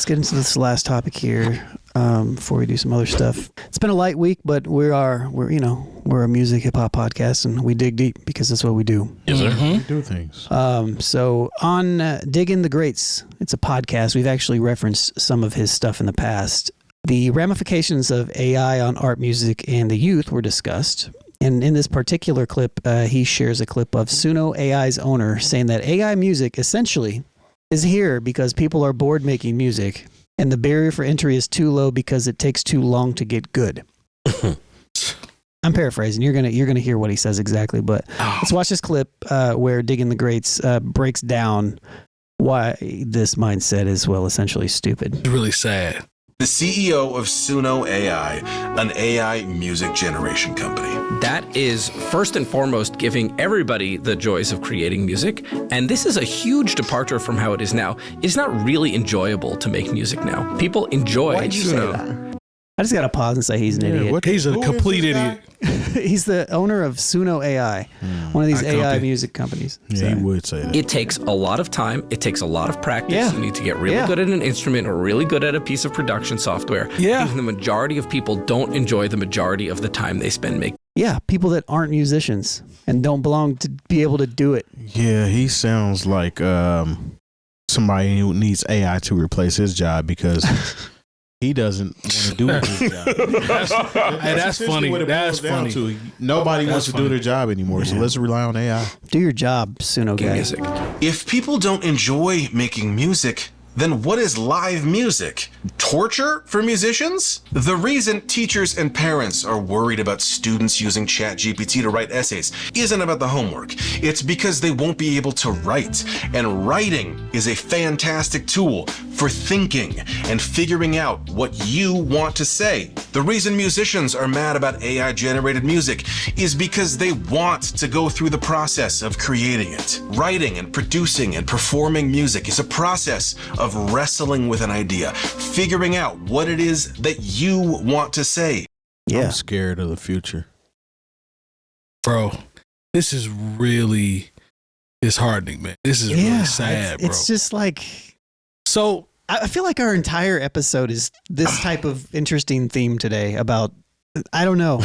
Let's get into this last topic here before we do some other stuff. It's been a light week, but we're a music hip hop podcast, and we dig deep because that's what we do. Yes, sir. We do things. So on Digging the Greats, it's a podcast. We've actually referenced some of his stuff in the past. The ramifications of AI on art, music, and the youth were discussed. And in this particular clip, he shares a clip of Suno AI's owner saying that AI music essentially is here because people are bored making music, and the barrier for entry is too low because it takes too long to get good. I'm paraphrasing. You're gonna hear what he says exactly, but let's watch this clip where Digging the Greats breaks down why this mindset is, well, essentially stupid. It's really sad. The CEO of Suno AI, an AI music generation company. That is first and foremost giving everybody the joys of creating music. And this is a huge departure from how it is now. It's not really enjoyable to make music now. People enjoy Why'd you say Suno. that? I just got to pause and say he's an idiot. He's a complete idiot. He's the owner of Suno AI, one of these AI music companies. Yeah, he would say that. It takes a lot of time. It takes a lot of practice. Yeah. You need to get really good at an instrument or really good at a piece of production software. Yeah. And the majority of people don't enjoy the majority of the time they spend making. Yeah, people that aren't musicians and don't belong to be able to do it. Yeah, he sounds like somebody who needs AI to replace his job because he doesn't want to do his job. That's funny. What it That's boils down funny. to. Nobody wants to do their job anymore, so let's rely on AI. Do your job, Suno guy. Music. If people don't enjoy making music, then what is live music? Torture for musicians? The reason teachers and parents are worried about students using ChatGPT to write essays isn't about the homework. It's because they won't be able to write. And writing is a fantastic tool for thinking and figuring out what you want to say. The reason musicians are mad about AI-generated music is because they want to go through the process of creating it. Writing and producing and performing music is a process of wrestling with an idea, figuring out what it is that you want to say. Yeah. I'm scared of the future. Bro, this is really disheartening, man. This is really sad, bro. It's just like, So, I feel like our entire episode is this type of interesting theme today about, I don't know.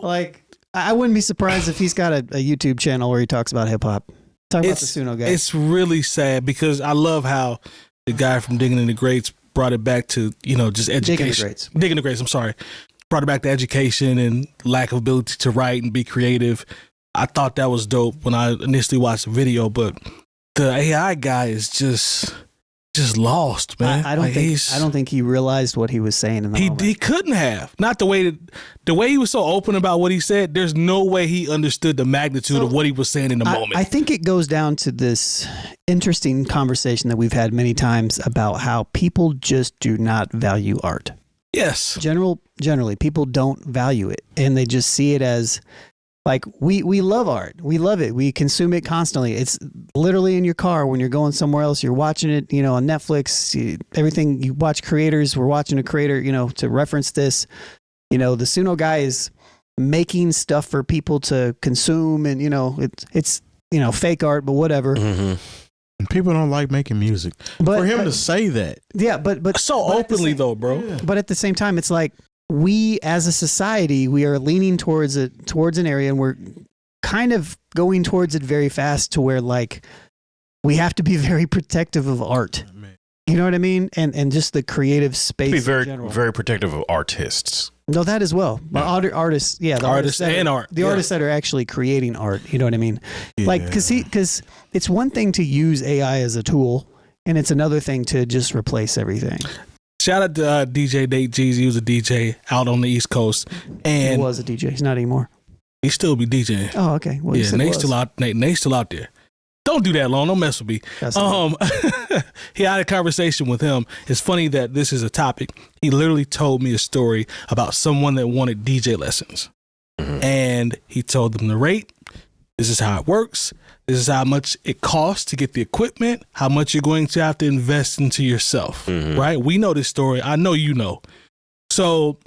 Like, I wouldn't be surprised if he's got a YouTube channel where he talks about hip hop. Talk about the Suno guy. It's really sad because I love how the guy from Digging in the Greats brought it back to, just education. Digging the Greats, I'm sorry. Brought it back to education and lack of ability to write and be creative. I thought that was dope when I initially watched the video, but the AI guy is just lost, man. I don't think he realized what he was saying in the moment. He couldn't have. Not the way he was so open about what he said. There's no way he understood the magnitude of what he was saying in the moment. I think it goes down to this interesting conversation that we've had many times about how people just do not value art. Yes. Generally, people don't value it, and they just see it as like, we love art. We love it. We consume it constantly. It's literally in your car when you're going somewhere else. You're watching it, on Netflix. Everything you watch creators. We're watching a creator, to reference this. The Suno guy is making stuff for people to consume, and it's fake art, but whatever. Mm-hmm. And people don't like making music. But for him to say that, yeah, but so openly though, bro. Yeah. But at the same time, it's like, we as a society, we are leaning towards an area, and we're kind of going towards it very fast to where, like, we have to be very protective of art. You know what I mean? And just the creative space. Be very, in general. very protective of artists. No, that as well. But artists, yeah, the Artists and art. The artists that are actually creating art. You know what I mean? Yeah. Like, because it's one thing to use AI as a tool, and it's another thing to just replace everything. Shout out to DJ Nate Jeezy. He was a DJ out on the East Coast, and He was a DJ. He's not anymore. he still be DJing. Oh, okay. Well, you Yeah, said Nate's was. still out. Nate's still out there. Don't do that, Lon. Don't mess with me. That's He had a conversation with him. It's funny that this is a topic. He literally told me a story about someone that wanted DJ lessons, and he told them the rate. This is how it works. This is how much it costs to get the equipment, how much you're going to have to invest into yourself, right? We know this story. I know you know. So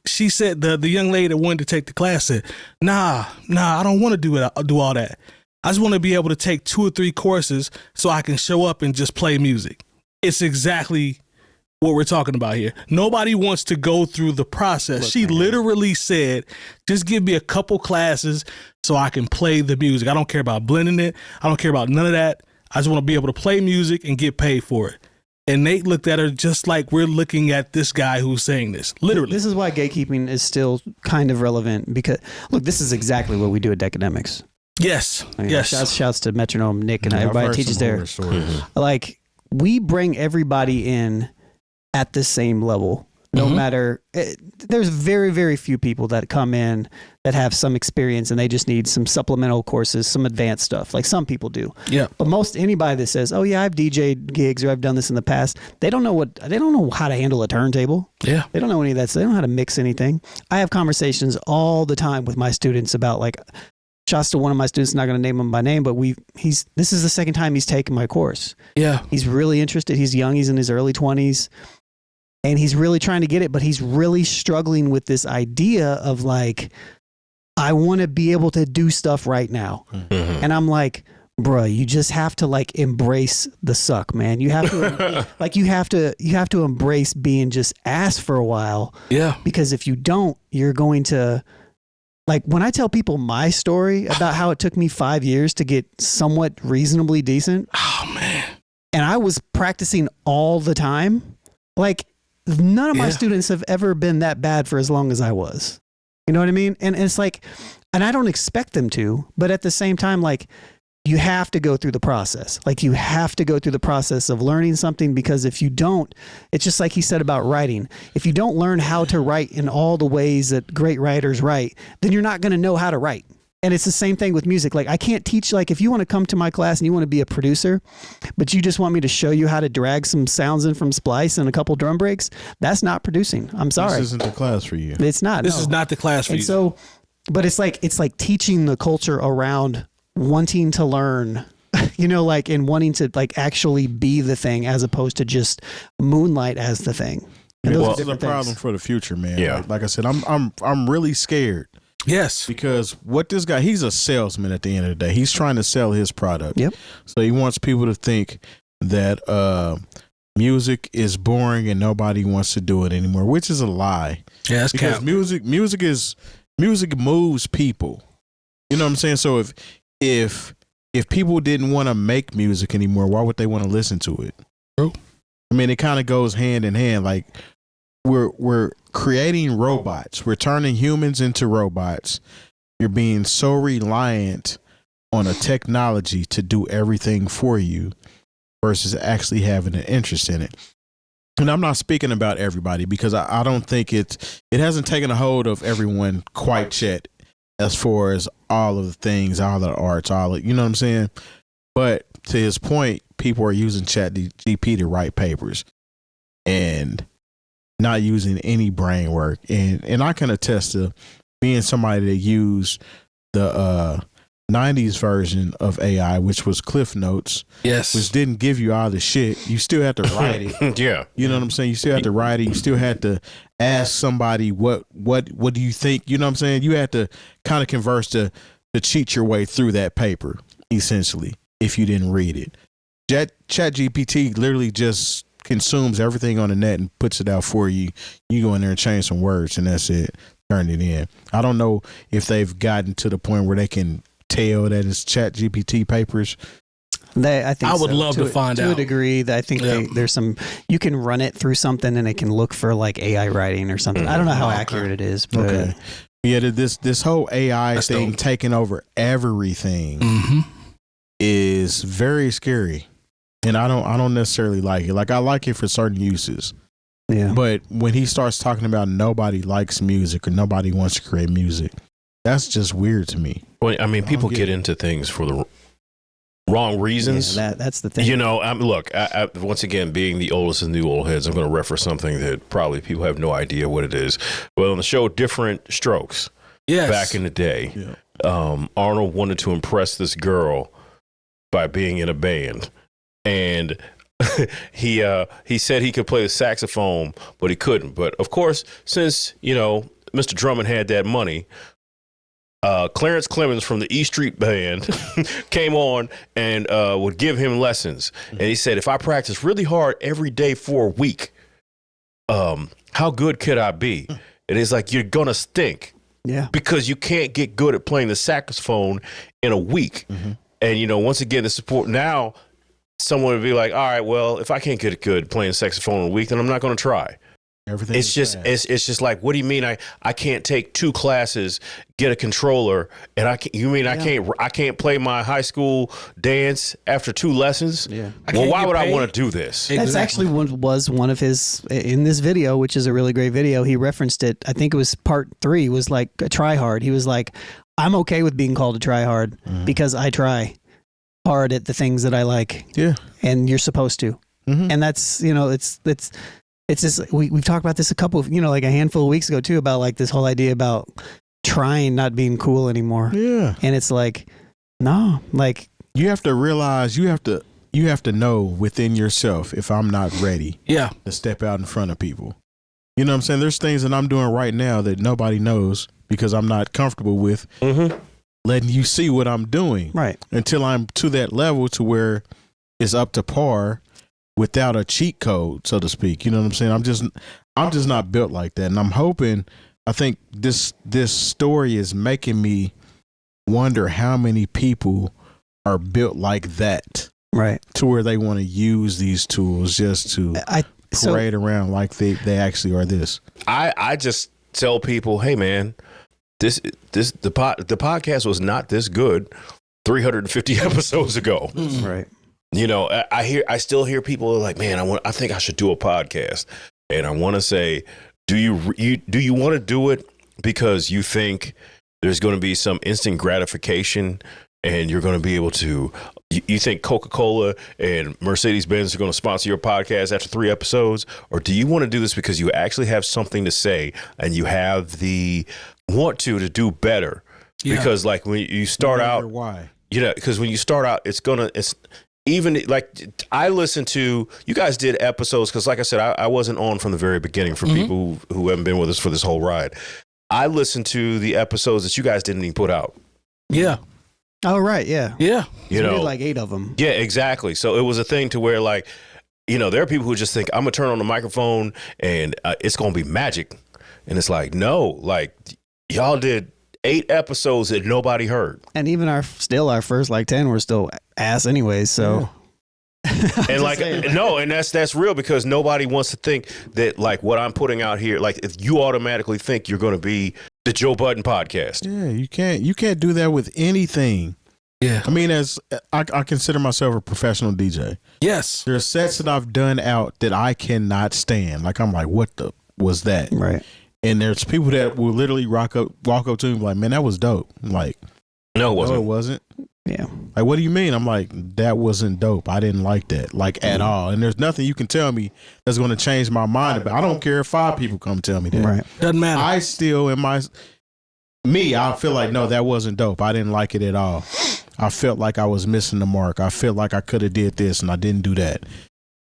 she said, the young lady that wanted to take the class said, nah, I don't want to do all that. I just want to be able to take 2 or 3 courses so I can show up and just play music. It's exactly what we're talking about here. Nobody wants to go through the process. She literally said, just give me a couple classes so I can play the music. I don't care about blending it. I don't care about none of that. I just want to be able to play music and get paid for it. And Nate looked at her just like we're looking at this guy who's saying this. Literally. This is why gatekeeping is still kind of relevant because, look, this is exactly what we do at Decademics. Yes. I mean, Yes. Shouts to Metronome, Nick, and everybody teaches there. Like, we bring everybody in at the same level. No matter, there's very, very few people that come in that have some experience and they just need some supplemental courses, some advanced stuff. Like some people do. Yeah. But most anybody that says, "Oh yeah, I've DJed gigs or I've done this in the past," they don't know how to handle a turntable. Yeah. They don't know any of that. So they don't know how to mix anything. I have conversations all the time with my students about, like, shouts to one of my students, not going to name him by name, but this is the second time he's taken my course. Yeah. He's really interested. He's young. He's in his early 20s. And he's really trying to get it, but he's really struggling with this idea of, like, I want to be able to do stuff right now. And I'm like, bruh, you just have to, like, embrace the suck, man. You have to, like, you have to embrace being just ass for a while. Yeah. Because if you don't, you're going to, like, when I tell people my story about how it took me 5 years to get somewhat reasonably decent. Oh, man. And I was practicing all the time. Like, none of my students have ever been that bad for as long as I was. You know what I mean? And it's like, and I don't expect them to, but at the same time, like, you have to go through the process. Like, you have to go through the process of learning something, because if you don't, it's just like he said about writing. If you don't learn how to write in all the ways that great writers write, then you're not going to know how to write. And it's the same thing with music. Like, I can't teach, like, if you want to come to my class and you want to be a producer, but you just want me to show you how to drag some sounds in from Splice and a couple drum breaks, that's not producing. I'm sorry. This isn't the class for you. It's not. This is not the class for and you. So, but it's like teaching the culture around wanting to learn, you know, like, and wanting to, like, actually be the thing as opposed to just moonlight as the thing. And those are This is a different problem things. for the future, man. Yeah. Like I said, I'm really scared. Yes. Because what this guy, he's a salesman at the end of the day. He's trying to sell his product. Yep. So he wants people to think that music is boring and nobody wants to do it anymore, which is a lie. Yeah, that's Because cap. music moves people. You know what I'm saying? So if people didn't want to make music anymore, why would they want to listen to it? True. I mean, it kind of goes hand in hand. Like, we're creating robots. We're turning humans into robots. You're being so reliant on a technology to do everything for you versus actually having an interest in it. And I'm not speaking about everybody, because I don't think it hasn't taken a hold of everyone quite yet, as far as all of the things, all the arts, all of, you know what I'm saying? But to his point, people are using ChatGPT to write papers and not using any brain work. And I can attest to being somebody that used the 90s version of AI, which was Cliff Notes, Yes. which didn't give you all the shit. You still had to write it. Yeah. You know what I'm saying? You still had to write it. You still had to ask somebody, what do you think? You know what I'm saying? You had to kind of converse to cheat your way through that paper, essentially, if you didn't read it. ChatGPT literally just consumes everything on the net and puts it out for you. You go in there and change some words, and that's it. Turn it in. I don't know if they've gotten to the point where they can tell that it's ChatGPT papers. I think I would so. love to find to out. a degree. That I think there's some, you can run it through something and it can look for, like, AI writing or something. I don't know how accurate it is, but Okay. Yeah, this whole AI That's thing dope. taking over everything is very scary. And I don't necessarily like it. Like, I like it for certain uses. yeah. But when he starts talking about nobody likes music or nobody wants to create music, that's just weird to me. Well, I mean, people get get it. into things for the wrong reasons. Yeah, that's the thing. You know, look, I, once again, being the oldest of the new old heads, I'm going to reference something that probably people have no idea what it is. Well, on the show, Different Strokes, Yes. back in the day, Arnold wanted to impress this girl by being in a band. And he said he could play the saxophone, but he couldn't. But, of course, since, you know, Mr. Drummond had that money, Clarence Clemens from the E Street Band came on and would give him lessons. And he said, if I practice really hard every day for a week, how good could I be? And it's like, you're gonna stink. Yeah. Because you can't get good at playing the saxophone in a week. And once again, the support now, someone would be like, all right, well, if I can't get good playing saxophone in a week, then I'm not going to try. Everything. It's just like, what do you mean I can't take 2 classes, get a controller, and I can't play my high school dance after 2 lessons? Yeah. Well, why would I want to do this? That's actually was one of his in this video, which is a really great video. He referenced it. I think it was part 3 was like a try hard. He was like, I'm okay with being called a try hard because I try hard at the things that I like. Yeah. And you're supposed to. And that's, it's just, we've talked about this like a handful of weeks ago too, about like this whole idea about trying not being cool anymore. Yeah. And it's like, no, like you have to realize, you have to know within yourself, if I'm not ready to step out in front of people. You know what I'm saying? There's things that I'm doing right now that nobody knows because I'm not comfortable with letting you see what I'm doing. Right. Until I'm to that level to where it's up to par without a cheat code, so to speak. You know what I'm saying? I'm just not built like that. And I'm hoping, I think this story is making me wonder how many people are built like that. Right. To where they want to use these tools just to parade around like they actually are this. I just tell people, hey man, the podcast was not this good 350 episodes ago. Right. I still hear people like, man, I think I should do a podcast. And I want to say, do you want to do it because you think there's going to be some instant gratification and you're going to be able to, you think Coca-Cola and Mercedes-Benz are going to sponsor your podcast after 3 episodes? Or do you want to do this because you actually have something to say and you have the want to do better? Yeah. Because like when you start out, why? Because when you start out, it's even like I listened to, you guys did episodes, because like I said, I wasn't on from the very beginning for people who haven't been with us for this whole ride. I listened to the episodes that you guys didn't even put out. Yeah. Oh, right. Yeah. Yeah. We did like 8 of them. Yeah, exactly. So it was a thing to where like, there are people who just think I'm going to turn on the microphone and it's going to be magic. And it's like, no, like y'all did 8 episodes that nobody heard. And even our first like 10 were still ass anyways. So. Yeah. And like, no, and that's real, because nobody wants to think that like what I'm putting out here, like if you automatically think you're going to be the Joe Budden podcast. Yeah, you can't do that with anything. Yeah. I mean, as I consider myself a professional DJ. Yes. There are sets that I've done out that I cannot stand. Like, I'm like, what the was that? Right. And there's people that will literally walk up to me like, man, that was dope. I'm like, no, it wasn't. Yeah. Like, what do you mean? I'm like, that wasn't dope. I didn't like that, like at all. And there's nothing you can tell me that's going to change my mind about. I don't care if 5 people come tell me that. Right. Doesn't matter. I still I feel like, no, that wasn't dope. I didn't like it at all. I felt like I was missing the mark. I felt like I could have did this and I didn't do that.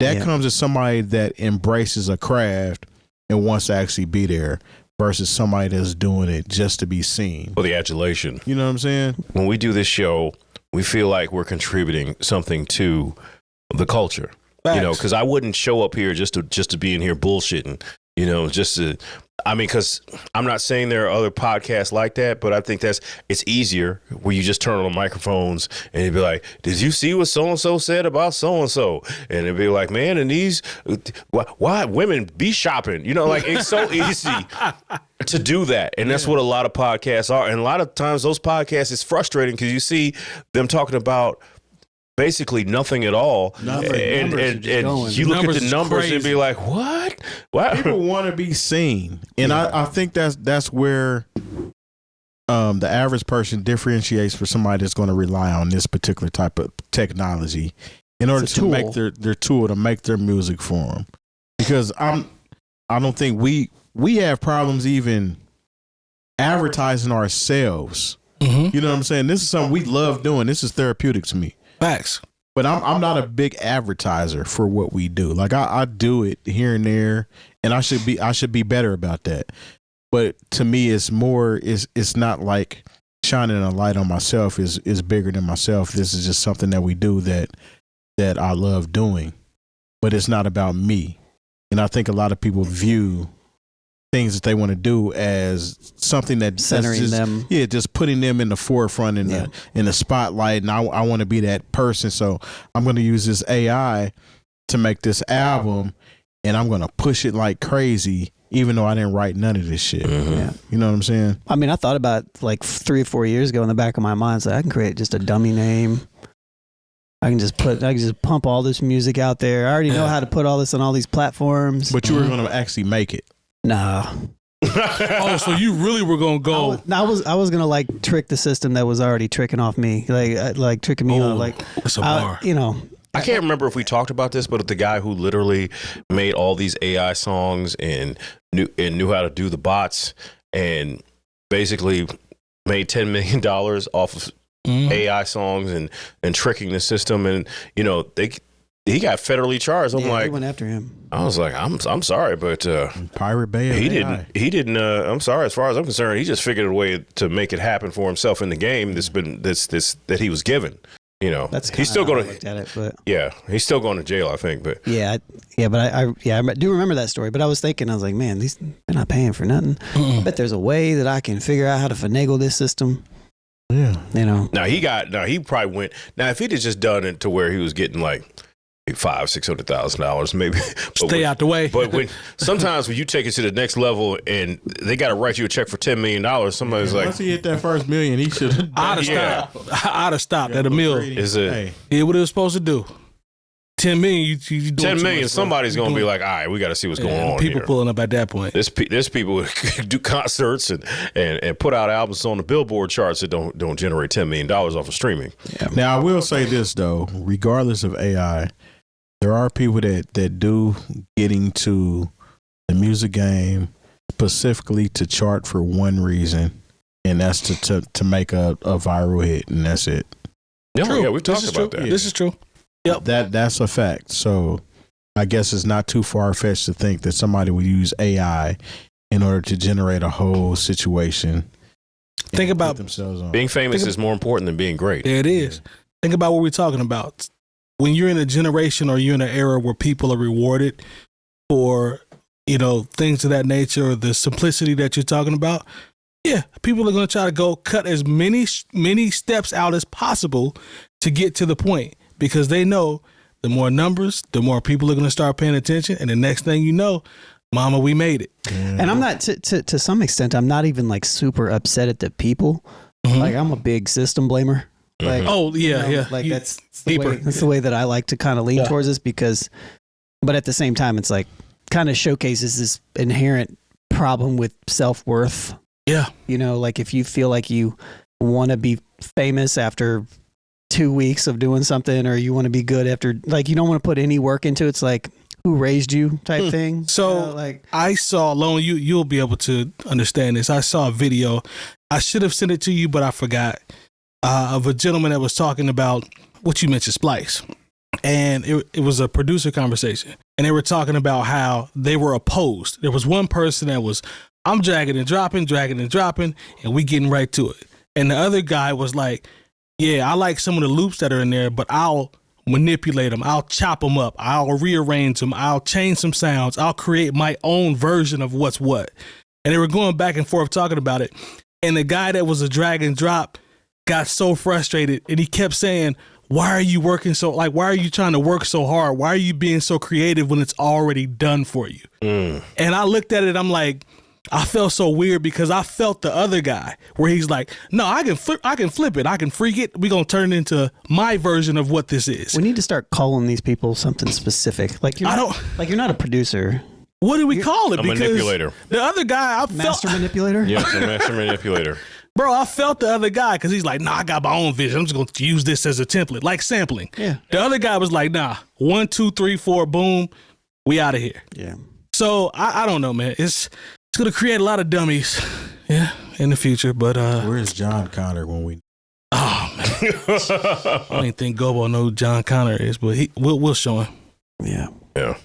That comes as somebody that embraces a craft and wants to actually be there, versus somebody that's doing it just to be seen. For the adulation. You know what I'm saying? When we do this show, we feel like we're contributing something to the culture. Facts. Because I wouldn't show up here just to be in here bullshitting, because I'm not saying there are other podcasts like that, but I think it's easier where you just turn on the microphones and it'd be like, did you see what so-and-so said about so-and-so? And it'd be like, man, and these, why women be shopping? It's so easy to do that. And that's what a lot of podcasts are. And a lot of times those podcasts is frustrating because you see them talking about basically nothing at all. Nothing. And you look at the numbers and be like, what? People want to be seen. And I think that's where the average person differentiates for somebody that's going to rely on this particular type of technology in order to make their tool to make their music for them. Because I don't think we have problems even advertising ourselves. Mm-hmm. You know what I'm saying? This is something we love doing. This is therapeutic to me. Facts. But I'm not a big advertiser for what we do. Like I do it here and there, and I should be better about that. But to me, it's not like shining a light on myself is bigger than myself. This is just something that we do that I love doing. But it's not about me. And I think a lot of people view things that they want to do as something that's Centering just, them. Yeah, just putting them in the forefront in the spotlight. And I want to be that person. So I'm going to use this AI to make this album, and I'm going to push it like crazy, even though I didn't write none of this shit. Yeah. You know what I'm saying? I mean, I thought about like 3 or 4 years ago in the back of my mind, so I can create just a dummy name. I can just pump all this music out there. I already know how to put all this on all these platforms. But you were going to actually make it. Nah. Oh, so you really were gonna go? I was gonna like trick the system that was already tricking off me, like tricking me on, like that's a bar. you know. I can't remember if we talked about this, but the guy who literally made all these AI songs and knew how to do the bots and basically made $10 million off of AI songs and tricking the system, and you know he got federally charged. I'm like, they went after him. I was like, I'm sorry, but Pirate Bay. he didn't. I'm sorry. As far as I'm concerned, he just figured a way to make it happen for himself in the game. That he was given. You know, That's he's still going to looked at it, but yeah, he's still going to jail, I think. But I do remember that story. But I was thinking, I was like, man, they're not paying for nothing. I bet there's a way that I can figure out how to finagle this system. Yeah, you know. He probably went. Now, if he'd have just done it to where he was getting like $500,000-$600,000, maybe Stay out the way. But sometimes when you take it to the next level and they got to write you a check for $10 million, somebody's like, once he hit that first million, he should have. I'd have stopped at a mill. Is it? Did what it was supposed to do. 10 million. You 10 million. Somebody's going to be like, all right, we got to see what's going on. People here. pulling up at that point. There's people who do concerts and put out albums on the Billboard charts that don't generate $10 million off of streaming. Yeah. Now I will say this though, regardless of AI, there are people that do get into the music game specifically to chart for one reason, and that's to make a viral hit, and that's it. Yeah, we've talked about that. This is true. Yep. That's a fact. So I guess it's not too far-fetched to think that somebody would use AI in order to generate a whole situation. Think about themselves on. Being famous is more important than being great. There it is. Think about what we're talking about. When you're in a generation or you're in an era where people are rewarded for, things of that nature, or the simplicity that you're talking about, yeah, people are going to try to go cut as many steps out as possible to get to the point, because they know the more numbers, the more people are going to start paying attention. And the next thing you know, mama, we made it. Yeah. And I'm not, to some extent, I'm not even like super upset at the people. Mm-hmm. Like I'm a big system blamer. Like, yeah. Like that's the way that I like to kind of lean towards this, but at the same time, it's like kind of showcases this inherent problem with self-worth. Yeah. Like if you feel like you want to be famous after 2 weeks of doing something, or you want to be good after, like, you don't want to put any work into it. It's like, who raised you type thing. So I saw, Lone, you'll be able to understand this. I saw a video. I should have sent it to you, but I forgot. Of a gentleman that was talking about what you mentioned, Splice. And it was a producer conversation. And they were talking about how they were opposed. There was one person that was, I'm dragging and dropping, and we getting right to it. And the other guy was like, yeah, I like some of the loops that are in there, but I'll manipulate them. I'll chop them up. I'll rearrange them. I'll change some sounds. I'll create my own version of what's what. And they were going back and forth talking about it. And the guy that was a drag and drop got so frustrated, and he kept saying, why are you working why are you trying to work so hard? Why are you being so creative when it's already done for you? And I looked at it, I'm like, I felt so weird, because I felt the other guy where he's like, no, I can flip it. I can freak it. We're going to turn it into my version of what this is. We need to start calling these people something specific. Like you're not a producer. What do we call it? A manipulator. The other guy, master manipulator? Yes, a master manipulator. Bro, I felt the other guy, because he's like, nah, I got my own vision. I'm just going to use this as a template, like sampling. Yeah. The other guy was like, nah, 1, 2, 3, 4, boom, we out of here. Yeah. So I don't know, man. It's going to create a lot of dummies, in the future. But where's John Connor when we? Oh man, I don't even think Gobo know who John Connor is, but we'll show him. Yeah. Yeah.